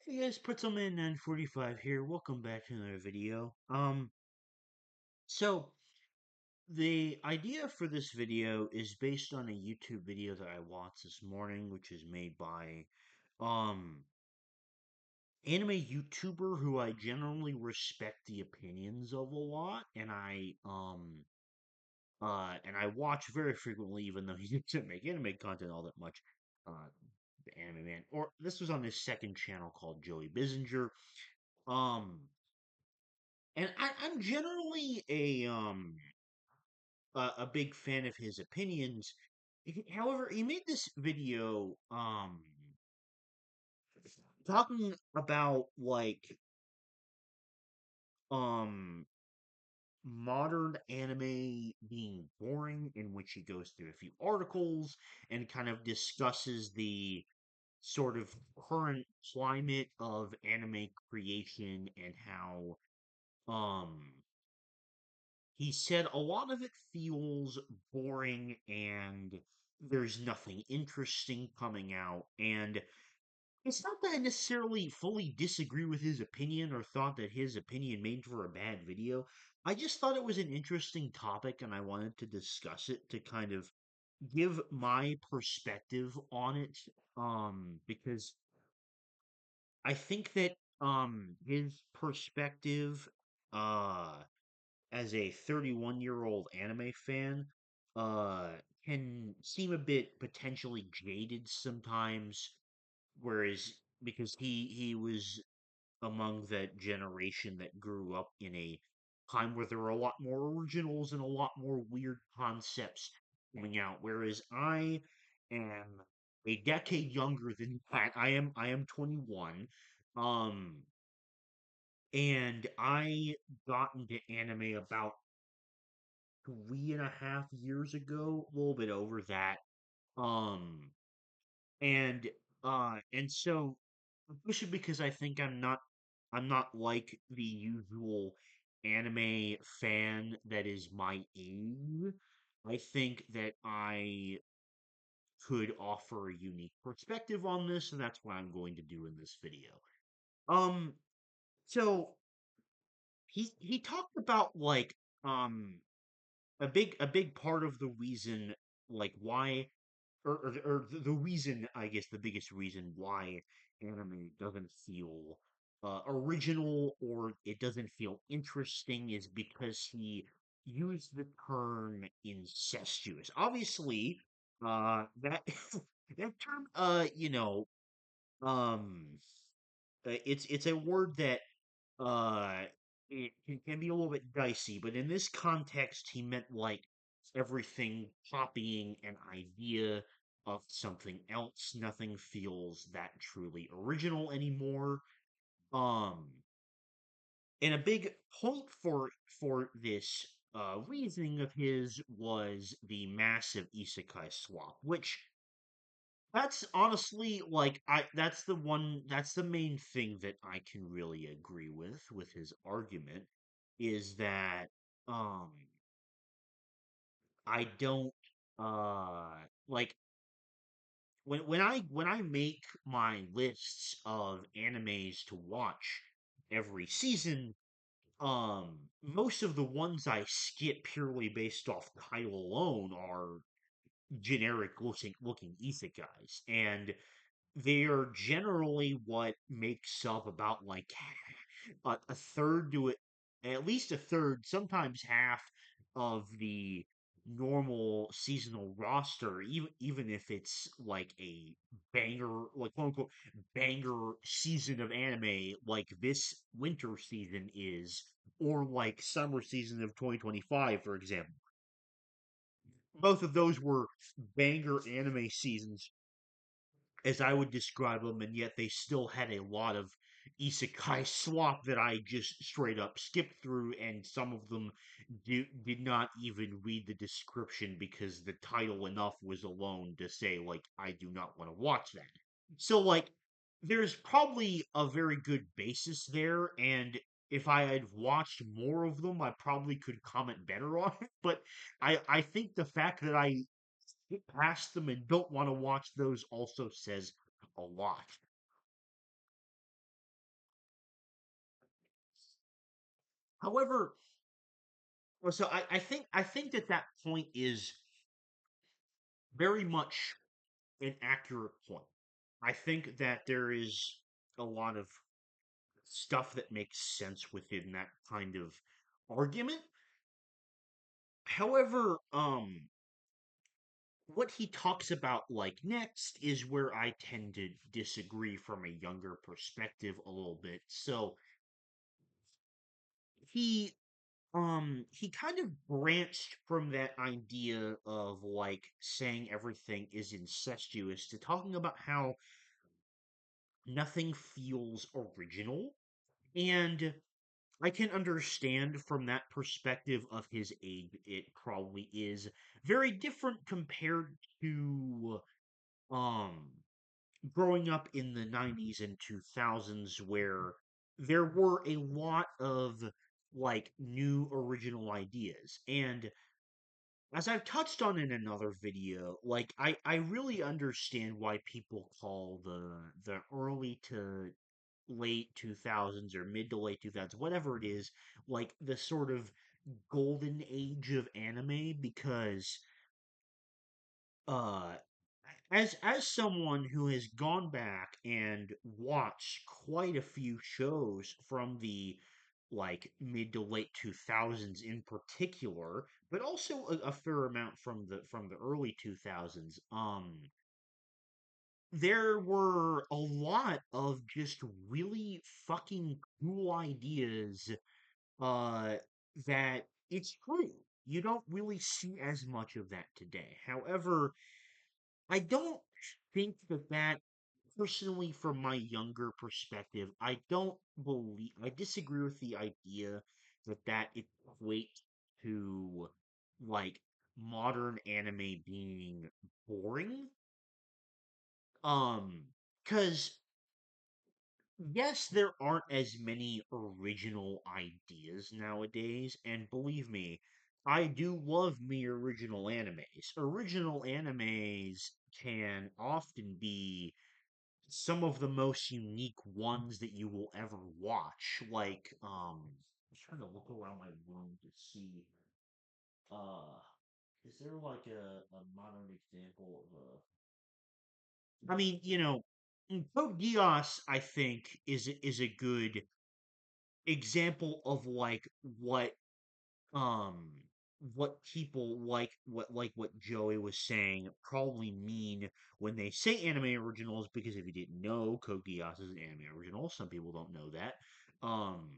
Hey guys, Pretzelman 945 here. Welcome back to another video. So the idea for this video is based on a YouTube video that I watched this morning, which is made by um anime YouTuber who I generally respect the opinions of a lot, and I watch very frequently, even though he doesn't make anime content all that much. Uh, the Anime Man, or this was on his second channel called Joey Bissinger. Um, And I'm generally a big fan of his opinions. However, he made this video talking about um modern anime being boring, in which he goes through a few articles and kind of discusses the sort of current climate of anime creation and how he said a lot of it feels boring and there's nothing interesting coming out. And it's not that I necessarily fully disagree with his opinion or thought that his opinion made for a bad video. I just thought it was an interesting topic and I wanted to discuss it to kind of give my perspective on it. Because I think that his perspective uh as a 31-year-old anime fan, uh, can seem a bit potentially jaded sometimes. Whereas because he was among that generation that grew up in a time where there were a lot more originals and a lot more weird concepts coming out. Whereas I am a decade younger than that. I am 21. Um, and I got into anime about 3.5 years ago, a little bit over that. Um, and and so especially because I think I'm not like the usual anime fan that is my age. I think that I could offer a unique perspective on this, and that's what I'm going to do in this video. Um, so he talked about um a big part of the reason why or the reason, I guess the biggest reason why anime doesn't feel original or it doesn't feel interesting is because he used the term incestuous. Obviously, that that term, um, it's a word that uh it can be a little bit dicey, but in this context, he meant everything copying an idea of something else. Nothing feels that truly original anymore. Um, and a big point for this reasoning of his was the massive isekai swap, which that's honestly I that's the main thing that I can really agree with his argument is that um I don't uh like when I make my lists of animes to watch every season, most of the ones I skip purely based off title alone are generic looking isekais, and they are generally what makes up about a third to it, at least a third, sometimes half of the normal seasonal roster, even if it's like a banger, like quote unquote banger season of anime, like this winter season is, or like summer season of 2025, for example. Both of those were banger anime seasons as I would describe them, and yet they still had a lot of isekai slop that I just straight up skipped through, and some of them did not even read the description because the title enough was alone to say, I do not want to watch that. So, there's probably a very good basis there, and if I had watched more of them, I probably could comment better on it. But I think the fact that I get past them and don't want to watch those also says a lot. However, well, so I think that that point is very much an accurate point. I think that there is a lot of stuff that makes sense within that kind of argument. However, what he talks about like next is where I tend to disagree from a younger perspective a little bit. So he he kind of branched from that idea of like saying everything is incestuous to talking about how nothing feels original. And I can understand from that perspective of his age, it probably is very different compared to um growing up in the 90s and 2000s where there were a lot of like new original ideas. And as I've touched on in another video, like I really understand why people call the early to late 2000s or mid to late 2000s, whatever it is, like the sort of golden age of anime because uh as someone who has gone back and watched quite a few shows from the like mid to late 2000s in particular, but also a fair amount from the early 2000s, there were a lot of just really fucking cool ideas uh that it's true you don't really see as much of that today. However, I don't think that that personally, from my younger perspective, I disagree with the idea that that equates to like modern anime being boring. Um, because yes, there aren't as many original ideas nowadays, and believe me, I do love me original animes. Original animes can often be some of the most unique ones that you will ever watch. Like, I'm trying to look around my room to see, uh, is there like a modern example of I mean, Code Geass, I think, is a good example of um what people like what Joey was saying probably mean when they say anime originals, because if you didn't know, Code Geass is an anime original. Some people don't know that. Um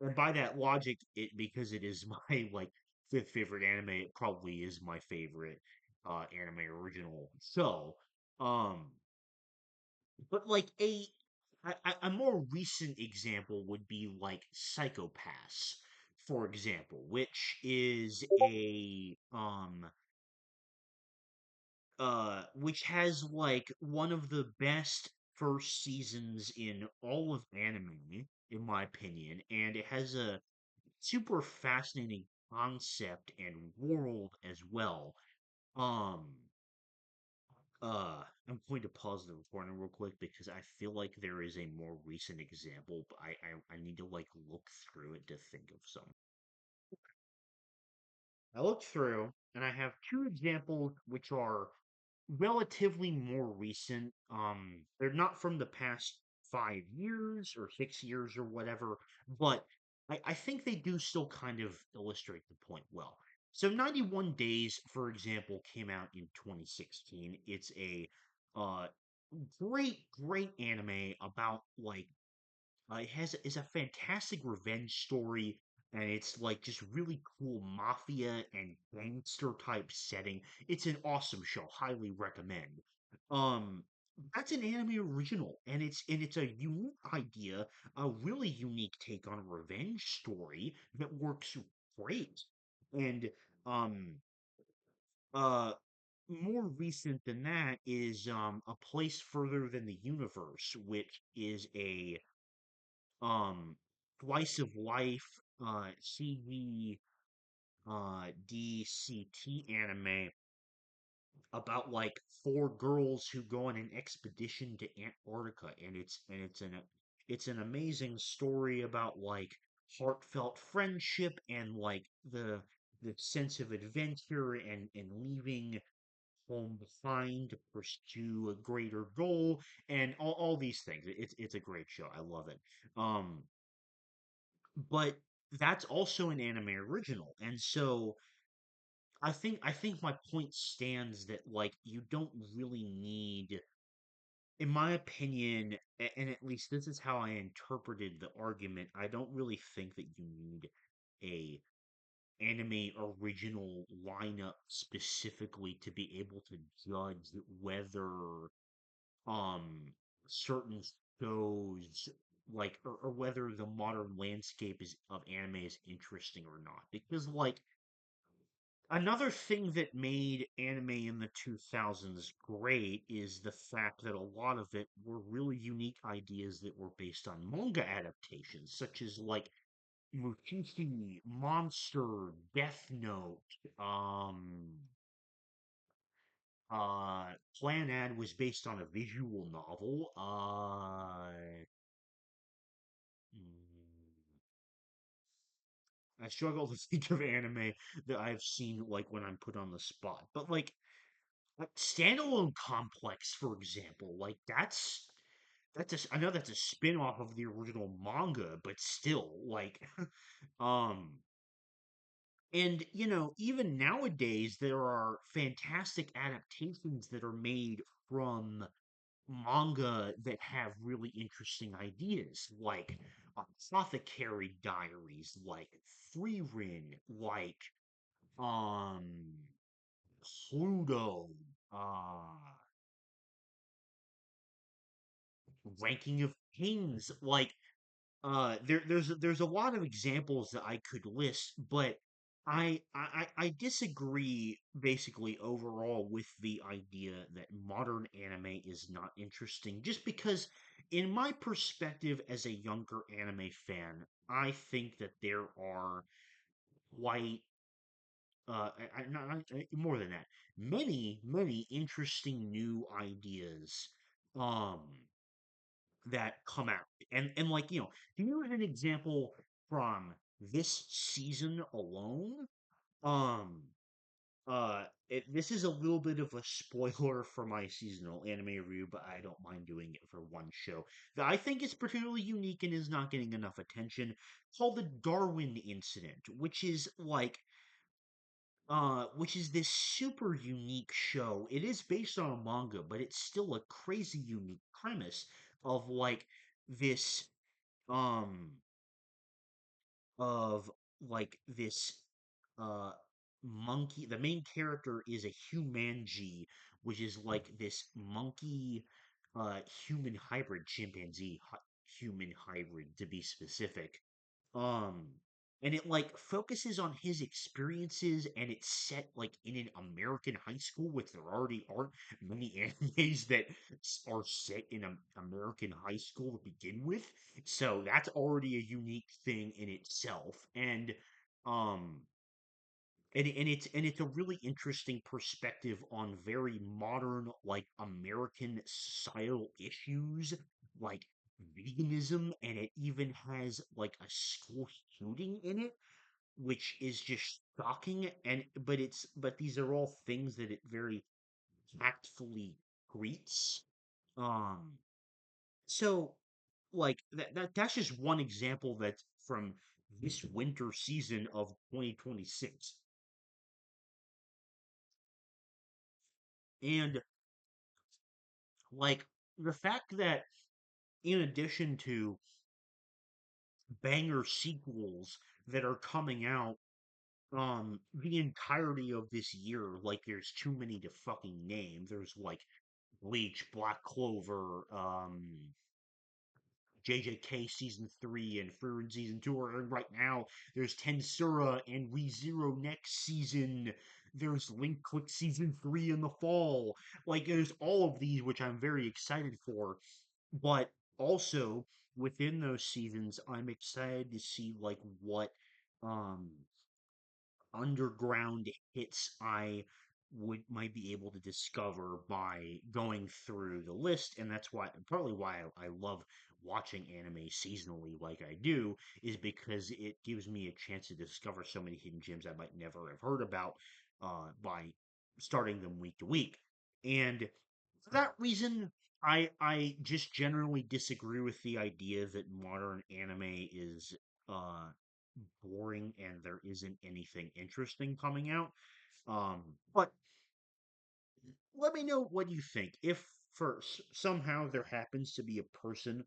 and by that logic, it because it is my like fifth favorite anime, it probably is my favorite anime original. So, um but like a more recent example would be like Psychopaths, for example, which is which has like one of the best first seasons in all of anime, in my opinion, and it has a super fascinating concept and world as well. Um I'm going to pause the recording real quick because I feel like there is a more recent example, but I need to like look through it to think of some. I looked through and I have two examples which are relatively more recent. They're not from the past 5 years or 6 years or whatever, but I think they do still kind of illustrate the point well. So 91 Days, for example, came out in 2016. It's a uh great anime about like it has is a fantastic revenge story, and it's like just really cool mafia and gangster type setting. It's an awesome show. Highly recommend. Um, that's an anime original, and it's a unique idea, a really unique take on a revenge story that works great. And um, uh, more recent than that is A Place Further Than the Universe, which is a Slice of Life CG DCT anime about like four girls who go on an expedition to Antarctica, and it's an amazing story about like heartfelt friendship and like the sense of adventure and leaving home behind to pursue a greater goal and all these things. It's a great show. I love it. Um, but that's also an anime original, and so I think my point stands that like you don't really need, in my opinion, and at least this is how I interpreted the argument. I don't really think that you need a anime original lineup specifically to be able to judge whether um certain shows like or whether the modern landscape is of anime is interesting or not, because like another thing that made anime in the 2000s great is the fact that a lot of it were really unique ideas that were based on manga adaptations, such as like Mushishi, Monster, Death Note, um, Clan was based on a visual novel. Mm, I struggle to think of anime that I've seen like when I'm put on the spot, but like Standalone Complex, for example, like I know that's a spin-off of the original manga, but still, like, um, and even nowadays there are fantastic adaptations that are made from manga that have really interesting ideas, like Apothecary Diaries, like Frieren, like um Pluto, uh Ranking of Kings, like there's a lot of examples that I could list, but I disagree basically overall with the idea that modern anime is not interesting, just because in my perspective as a younger anime fan, I think that there are quite more than that, many interesting new ideas um that come out. And like, to use an example from this season alone, um this is a little bit of a spoiler for my seasonal anime review, but I don't mind doing it for one show that I think is particularly unique and is not getting enough attention, called the Darwin Incident, which is this super unique show. It is based on a manga, but it's still a crazy unique premise of like this um of like this uh monkey. The main character is a humanji, which is like this monkey human hybrid, chimpanzee human hybrid to be specific. um and it like focuses on his experiences, and it's set like in an American high school, which there already aren't many animes that are set in an American high school to begin with. So that's already a unique thing in itself. Um and it's a really interesting perspective on very modern like American societal issues like veganism, and it even has like a school shooting in it, which is just shocking. But these are all things that it very tactfully greets. um so like that's just one example that's from this winter season of 2026. And like the fact that in addition to banger sequels that are coming out the entirety of this year, like there's too many to fucking name. There's like Bleach, Black Clover, JJK season 3 and Frieren season 2 are airing right now. There's Tensura and ReZero next season. There's Link Click season 3 in the fall. Like there's all of these which I'm very excited for. But also within those seasons, I'm excited to see like what um underground hits I would might be able to discover by going through the list, and that's why partly why I love watching anime seasonally like I do, is because it gives me a chance to discover so many hidden gems I might never have heard about by starting them week to week. And for that reason, I just generally disagree with the idea that modern anime is uh boring and there isn't anything interesting coming out. But let me know what you think. If somehow there happens to be a person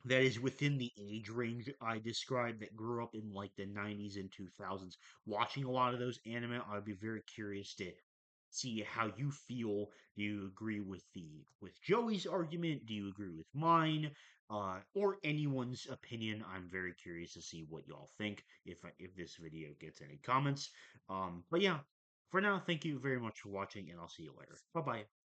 that is within the age range I described that grew up in like the 90s and 2000s watching a lot of those anime, I'd be very curious to see how you feel. Do you agree with the with Joey's argument? Do you agree with mine? Or anyone's opinion? I'm very curious to see what y'all think if this video gets any comments. But yeah, for now, thank you very much for watching, and I'll see you later. Bye bye.